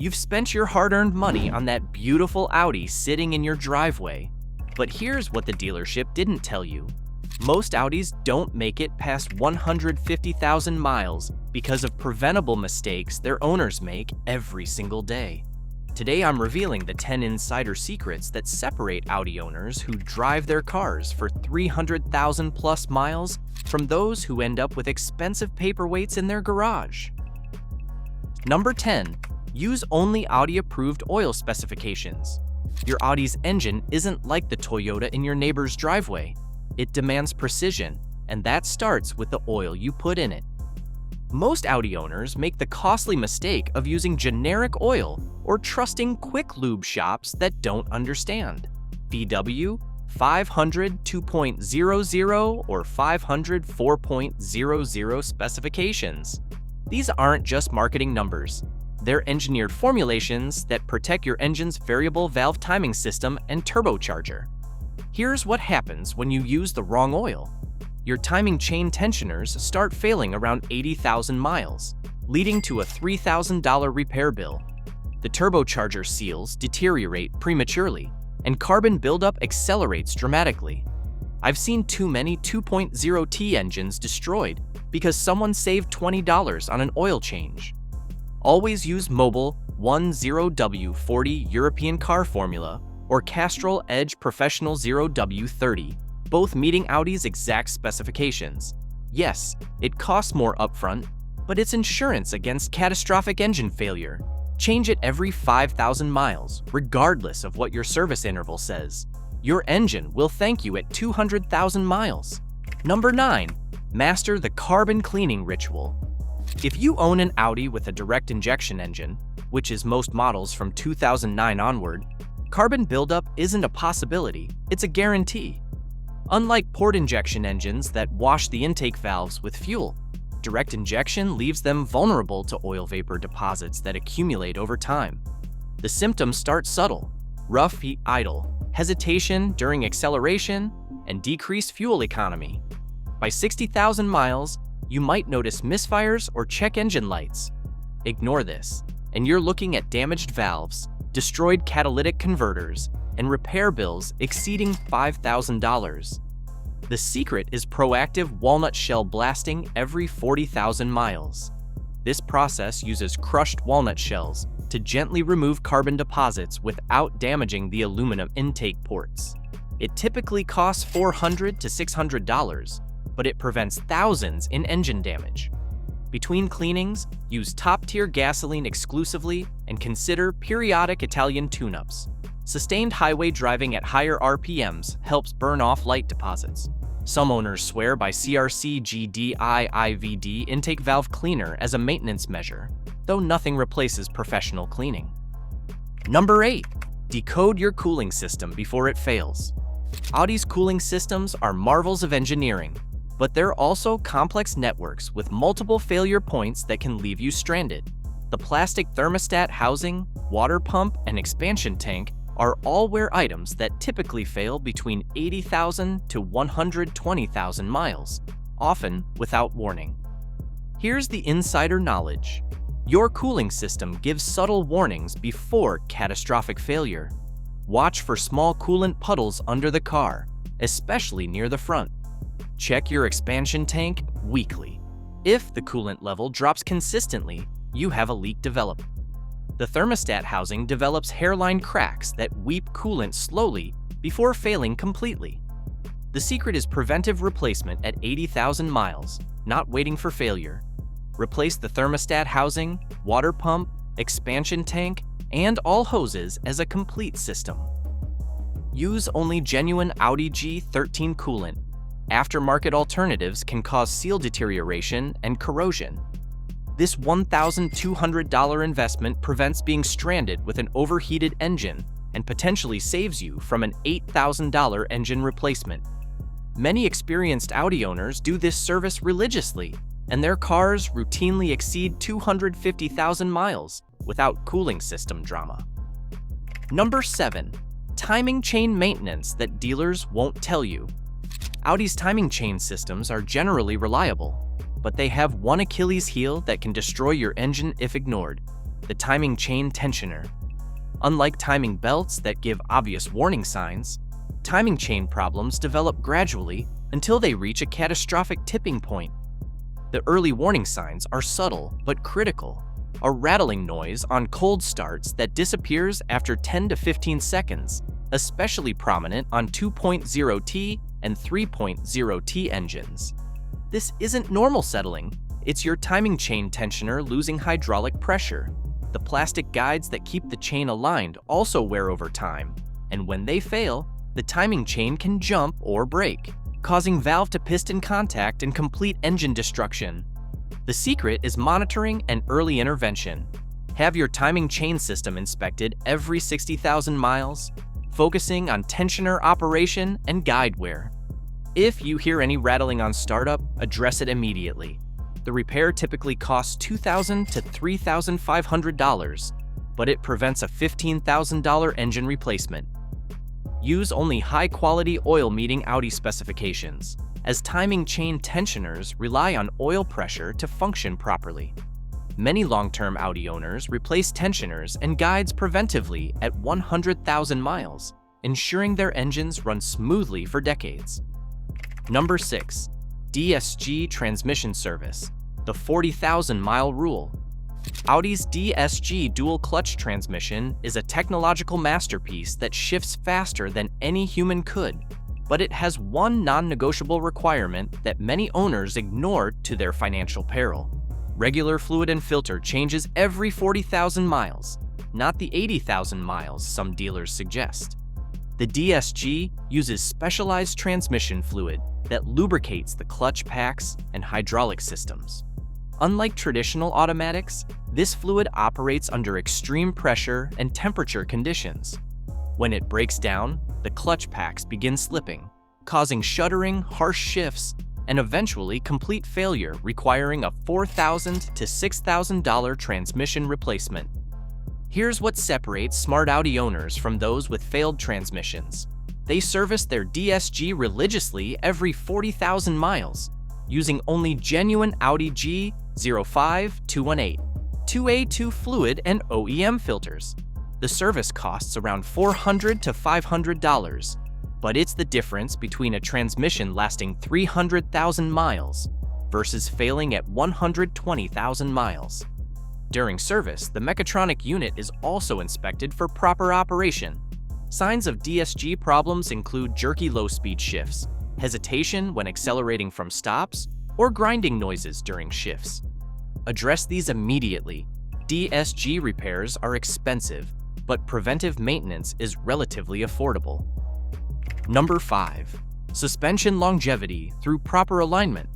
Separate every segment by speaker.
Speaker 1: You've spent your hard-earned money on that beautiful Audi sitting in your driveway. But here's what the dealership didn't tell you. Most Audis don't make it past 150,000 miles because of preventable mistakes their owners make every single day. Today I'm revealing the 10 insider secrets that separate Audi owners who drive their cars for 300,000 plus miles from those who end up with expensive paperweights in their garage. Number 10. Use only Audi-approved oil specifications. Your Audi's engine isn't like the Toyota in your neighbor's driveway. It demands precision, and that starts with the oil you put in it. Most Audi owners make the costly mistake of using generic oil or trusting quick lube shops that don't understand VW 500 2.00 or 500 4.00 specifications. These aren't just marketing numbers. They're engineered formulations that protect your engine's variable valve timing system and turbocharger. Here's what happens when you use the wrong oil. Your timing chain tensioners start failing around 80,000 miles, leading to a $3,000 repair bill. The turbocharger seals deteriorate prematurely, and carbon buildup accelerates dramatically. I've seen too many 2.0T engines destroyed because someone saved $20 on an oil change. Always use Mobil 10W40 European car formula or Castrol Edge Professional 0W30, both meeting Audi's exact specifications. Yes, it costs more upfront, but it's insurance against catastrophic engine failure. Change it every 5,000 miles, regardless of what your service interval says. Your engine will thank you at 200,000 miles. Number 9. Master the carbon cleaning ritual. If you own an Audi with a direct injection engine, which is most models from 2009 onward, carbon buildup isn't a possibility, it's a guarantee. Unlike port injection engines that wash the intake valves with fuel, direct injection leaves them vulnerable to oil vapor deposits that accumulate over time. The symptoms start subtle: rough heat idle, hesitation during acceleration, and decreased fuel economy. By 60,000 miles, you might notice misfires or check engine lights. Ignore this, and you're looking at damaged valves, destroyed catalytic converters, and repair bills exceeding $5,000. The secret is proactive walnut shell blasting every 40,000 miles. This process uses crushed walnut shells to gently remove carbon deposits without damaging the aluminum intake ports. It typically costs $400 to $600, but it prevents thousands in engine damage. Between cleanings, use top-tier gasoline exclusively and consider periodic Italian tune-ups. Sustained highway driving at higher RPMs helps burn off light deposits. Some owners swear by CRC GDI-IVD intake valve cleaner as a maintenance measure, though nothing replaces professional cleaning. Number 8. Decode your cooling system before it fails. Audi's cooling systems are marvels of engineering, but they're also complex networks with multiple failure points that can leave you stranded. The plastic thermostat housing, water pump, and expansion tank are all wear items that typically fail between 80,000 to 120,000 miles, often without warning. Here's the insider knowledge. Your cooling system gives subtle warnings before catastrophic failure. Watch for small coolant puddles under the car, especially near the front. Check your expansion tank weekly. If the coolant level drops consistently, you have a leak develop. The thermostat housing develops hairline cracks that weep coolant slowly before failing completely. The secret is preventive replacement at 80,000 miles, not waiting for failure. Replace the thermostat housing, water pump, expansion tank, and all hoses as a complete system. Use only genuine Audi G13 coolant. Aftermarket alternatives can cause seal deterioration and corrosion. This $1,200 investment prevents being stranded with an overheated engine and potentially saves you from an $8,000 engine replacement. Many experienced Audi owners do this service religiously, and their cars routinely exceed 250,000 miles without cooling system drama. Number 7. Timing chain maintenance that dealers won't tell you. Audi's timing chain systems are generally reliable, but they have one Achilles heel that can destroy your engine if ignored: the timing chain tensioner. Unlike timing belts that give obvious warning signs, timing chain problems develop gradually until they reach a catastrophic tipping point. The early warning signs are subtle but critical. A rattling noise on cold starts that disappears after 10 to 15 seconds, especially prominent on 2.0T and 3.0T engines. This isn't normal settling, it's your timing chain tensioner losing hydraulic pressure. The plastic guides that keep the chain aligned also wear over time, and when they fail, the timing chain can jump or break, causing valve-to-piston contact and complete engine destruction. The secret is monitoring and early intervention. Have your timing chain system inspected every 60,000 miles, focusing on tensioner operation and guide wear. If you hear any rattling on startup, address it immediately. The repair typically costs $2,000 to $3,500, but it prevents a $15,000 engine replacement. Use only high-quality oil meeting Audi specifications, as timing chain tensioners rely on oil pressure to function properly. Many long-term Audi owners replace tensioners and guides preventively at 100,000 miles, ensuring their engines run smoothly for decades. Number 6. DSG Transmission Service, the 40,000-mile rule. Audi's DSG dual-clutch transmission is a technological masterpiece that shifts faster than any human could, but it has one non-negotiable requirement that many owners ignore to their financial peril. Regular fluid and filter changes every 40,000 miles, not the 80,000 miles some dealers suggest. The DSG uses specialized transmission fluid that lubricates the clutch packs and hydraulic systems. Unlike traditional automatics, this fluid operates under extreme pressure and temperature conditions. When it breaks down, the clutch packs begin slipping, causing shuddering, harsh shifts, and eventually complete failure requiring a $4,000 to $6,000 transmission replacement. Here's what separates smart Audi owners from those with failed transmissions. They service their DSG religiously every 40,000 miles, using only genuine Audi G05218, 2A2 fluid and OEM filters. The service costs around $400 to $500, but it's the difference between a transmission lasting 300,000 miles versus failing at 120,000 miles. During service, the mechatronic unit is also inspected for proper operation. Signs of DSG problems include jerky low-speed shifts, hesitation when accelerating from stops, or grinding noises during shifts. Address these immediately. DSG repairs are expensive, but preventive maintenance is relatively affordable. Number 5. Suspension longevity through proper alignment.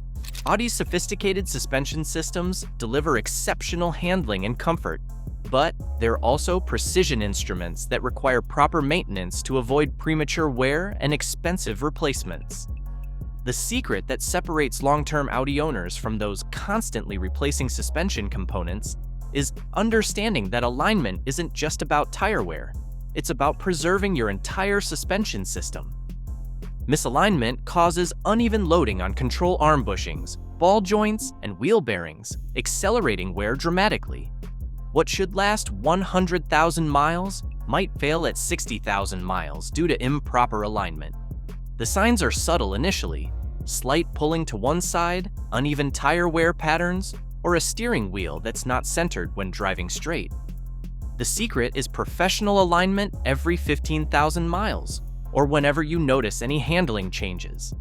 Speaker 1: Audi's sophisticated suspension systems deliver exceptional handling and comfort, but they're also precision instruments that require proper maintenance to avoid premature wear and expensive replacements. The secret that separates long-term Audi owners from those constantly replacing suspension components is understanding that alignment isn't just about tire wear, it's about preserving your entire suspension system. Misalignment causes uneven loading on control arm bushings, ball joints, and wheel bearings, accelerating wear dramatically. What should last 100,000 miles might fail at 60,000 miles due to improper alignment. The signs are subtle initially: slight pulling to one side, uneven tire wear patterns, or a steering wheel that's not centered when driving straight. The secret is professional alignment every 15,000 miles, or whenever you notice any handling changes.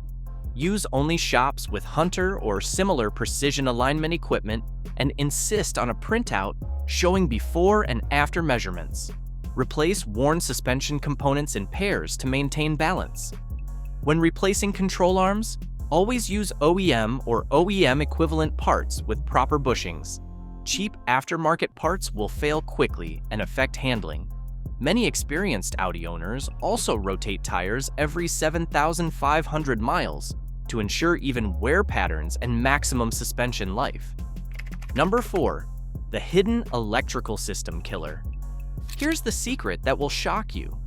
Speaker 1: Use only shops with Hunter or similar precision alignment equipment and insist on a printout showing before and after measurements. Replace worn suspension components in pairs to maintain balance. When replacing control arms, always use OEM or OEM equivalent parts with proper bushings. Cheap aftermarket parts will fail quickly and affect handling. Many experienced Audi owners also rotate tires every 7,500 miles to ensure even wear patterns and maximum suspension life. Number 4. The hidden electrical system killer. Here's the secret that will shock you.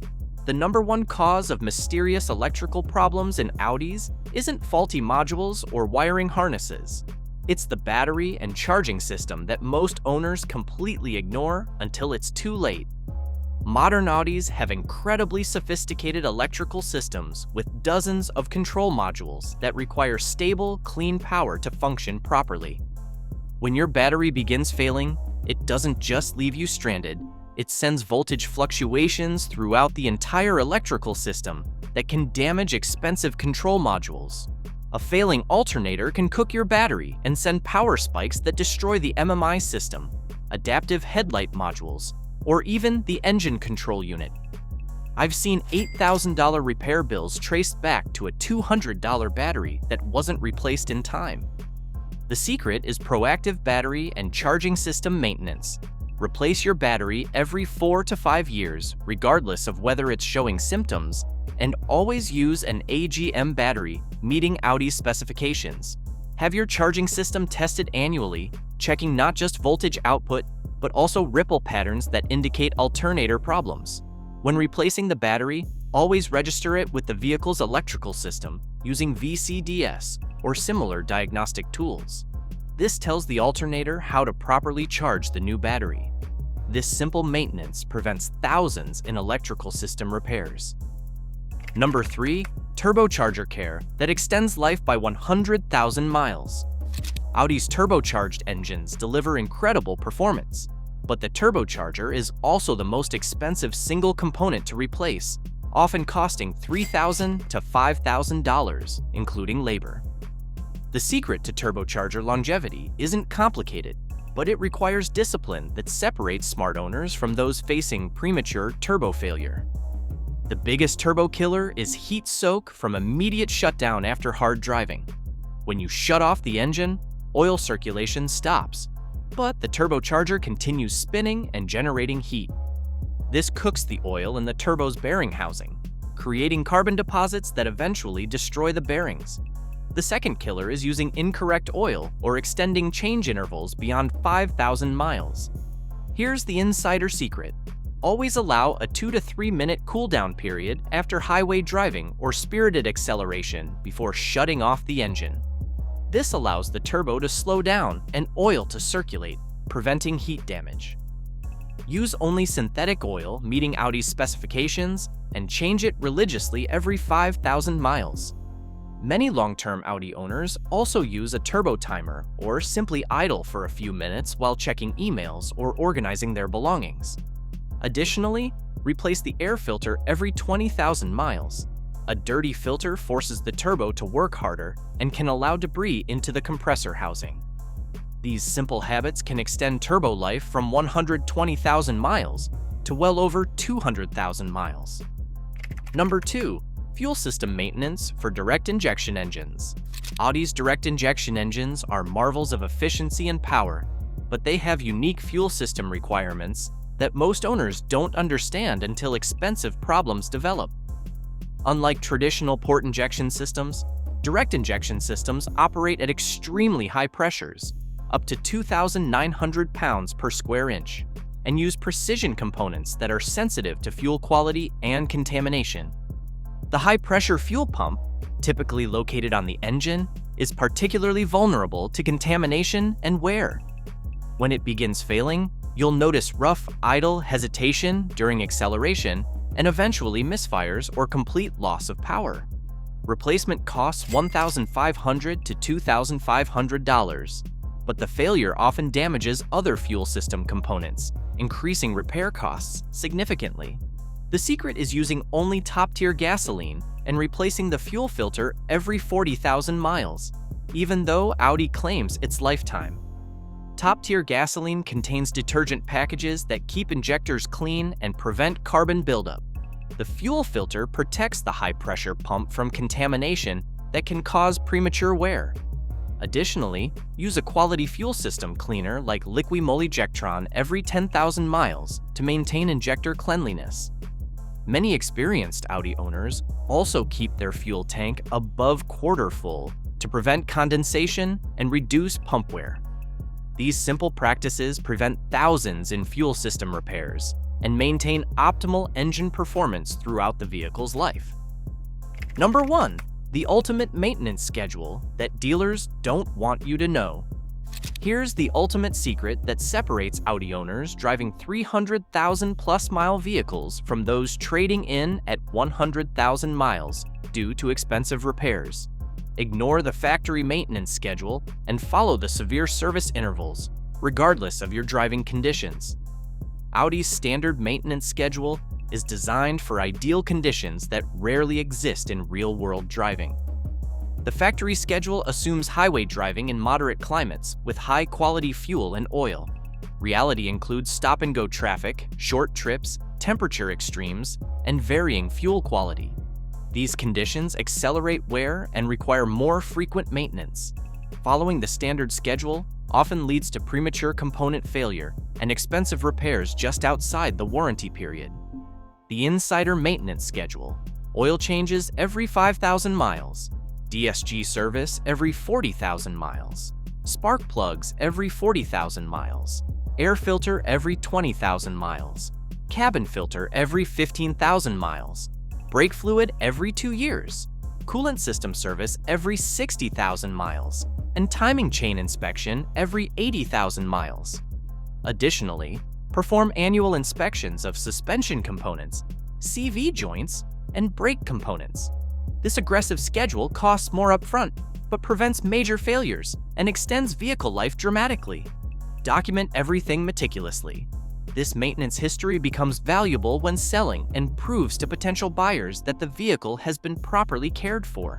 Speaker 1: The number one cause of mysterious electrical problems in Audis isn't faulty modules or wiring harnesses. It's the battery and charging system that most owners completely ignore until it's too late. Modern Audis have incredibly sophisticated electrical systems with dozens of control modules that require stable, clean power to function properly. When your battery begins failing, it doesn't just leave you stranded, it sends voltage fluctuations throughout the entire electrical system that can damage expensive control modules. A failing alternator can cook your battery and send power spikes that destroy the MMI system, adaptive headlight modules, or even the engine control unit. I've seen $8,000 repair bills traced back to a $200 battery that wasn't replaced in time. The secret is proactive battery and charging system maintenance. Replace your battery every 4 to 5 years, regardless of whether it's showing symptoms, and always use an AGM battery meeting Audi specifications. Have your charging system tested annually, checking not just voltage output, but also ripple patterns that indicate alternator problems. When replacing the battery, always register it with the vehicle's electrical system using VCDS or similar diagnostic tools. This tells the alternator how to properly charge the new battery. This simple maintenance prevents thousands in electrical system repairs. Number 3, Turbocharger Care that extends life by 100,000 miles. Audi's turbocharged engines deliver incredible performance, but the turbocharger is also the most expensive single component to replace, often costing $3,000 to $5,000, including labor. The secret to turbocharger longevity isn't complicated, but it requires discipline that separates smart owners from those facing premature turbo failure. The biggest turbo killer is heat soak from immediate shutdown after hard driving. When you shut off the engine, oil circulation stops, but the turbocharger continues spinning and generating heat. This cooks the oil in the turbo's bearing housing, creating carbon deposits that eventually destroy the bearings. The second killer is using incorrect oil or extending change intervals beyond 5,000 miles. Here's the insider secret. Always allow a 2 to 3 minute cooldown period after highway driving or spirited acceleration before shutting off the engine. This allows the turbo to slow down and oil to circulate, preventing heat damage. Use only synthetic oil meeting Audi's specifications and change it religiously every 5,000 miles. Many long-term Audi owners also use a turbo timer or simply idle for a few minutes while checking emails or organizing their belongings. Additionally, replace the air filter every 20,000 miles. A dirty filter forces the turbo to work harder and can allow debris into the compressor housing. These simple habits can extend turbo life from 120,000 miles to well over 200,000 miles. Number 2, fuel system maintenance for direct injection engines. Audi's direct injection engines are marvels of efficiency and power, but they have unique fuel system requirements that most owners don't understand until expensive problems develop. Unlike traditional port injection systems, direct injection systems operate at extremely high pressures, up to 2,900 pounds per square inch, and use precision components that are sensitive to fuel quality and contamination. The high-pressure fuel pump, typically located on the engine, is particularly vulnerable to contamination and wear. When it begins failing, you'll notice rough, idle hesitation during acceleration and eventually misfires or complete loss of power. Replacement costs $1,500 to $2,500, but the failure often damages other fuel system components, increasing repair costs significantly. The secret is using only top-tier gasoline and replacing the fuel filter every 40,000 miles, even though Audi claims its lifetime. Top-tier gasoline contains detergent packages that keep injectors clean and prevent carbon buildup. The fuel filter protects the high-pressure pump from contamination that can cause premature wear. Additionally, use a quality fuel system cleaner like Liquimol-Ejectron every 10,000 miles to maintain injector cleanliness. Many experienced Audi owners also keep their fuel tank above quarter full to prevent condensation and reduce pump wear. These simple practices prevent thousands in fuel system repairs and maintain optimal engine performance throughout the vehicle's life. Number 1, the ultimate maintenance schedule that dealers don't want you to know. Here's the ultimate secret that separates Audi owners driving 300,000+ mile vehicles from those trading in at 100,000 miles due to expensive repairs. Ignore the factory maintenance schedule and follow the severe service intervals, regardless of your driving conditions. Audi's standard maintenance schedule is designed for ideal conditions that rarely exist in real-world driving. The factory schedule assumes highway driving in moderate climates with high-quality fuel and oil. Reality includes stop-and-go traffic, short trips, temperature extremes, and varying fuel quality. These conditions accelerate wear and require more frequent maintenance. Following the standard schedule often leads to premature component failure and expensive repairs just outside the warranty period. The Insider Maintenance Schedule: oil changes every 5,000 miles, DSG service every 40,000 miles, spark plugs every 40,000 miles, air filter every 20,000 miles, cabin filter every 15,000 miles, brake fluid every 2 years, coolant system service every 60,000 miles, and timing chain inspection every 80,000 miles. Additionally, perform annual inspections of suspension components, CV joints, and brake components. This aggressive schedule costs more upfront, but prevents major failures and extends vehicle life dramatically. Document everything meticulously. This maintenance history becomes valuable when selling and proves to potential buyers that the vehicle has been properly cared for.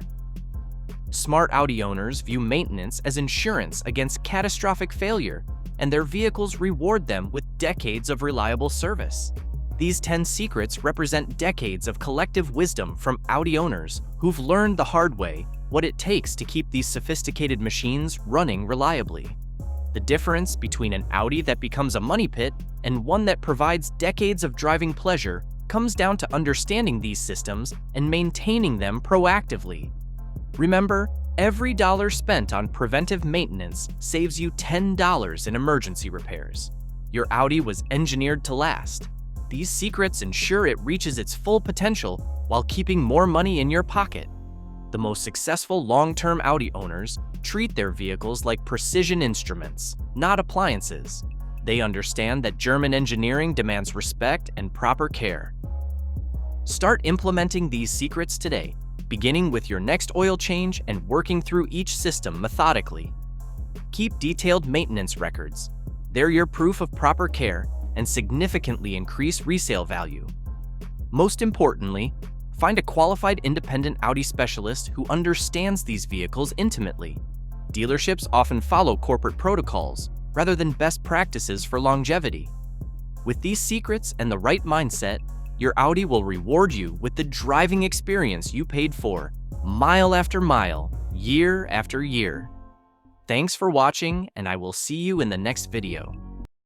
Speaker 1: Smart Audi owners view maintenance as insurance against catastrophic failure, and their vehicles reward them with decades of reliable service. These 10 secrets represent decades of collective wisdom from Audi owners who've learned the hard way what it takes to keep these sophisticated machines running reliably. The difference between an Audi that becomes a money pit and one that provides decades of driving pleasure comes down to understanding these systems and maintaining them proactively. Remember, every dollar spent on preventive maintenance saves you $10 in emergency repairs. Your Audi was engineered to last. These secrets ensure it reaches its full potential while keeping more money in your pocket. The most successful long-term Audi owners treat their vehicles like precision instruments, not appliances. They understand that German engineering demands respect and proper care. Start implementing these secrets today, beginning with your next oil change and working through each system methodically. Keep detailed maintenance records. They're your proof of proper care and significantly increase resale value. Most importantly, find a qualified independent Audi specialist who understands these vehicles intimately. Dealerships often follow corporate protocols rather than best practices for longevity. With these secrets and the right mindset, your Audi will reward you with the driving experience you paid for, mile after mile, year after year. Thanks for watching, and I will see you in the next video.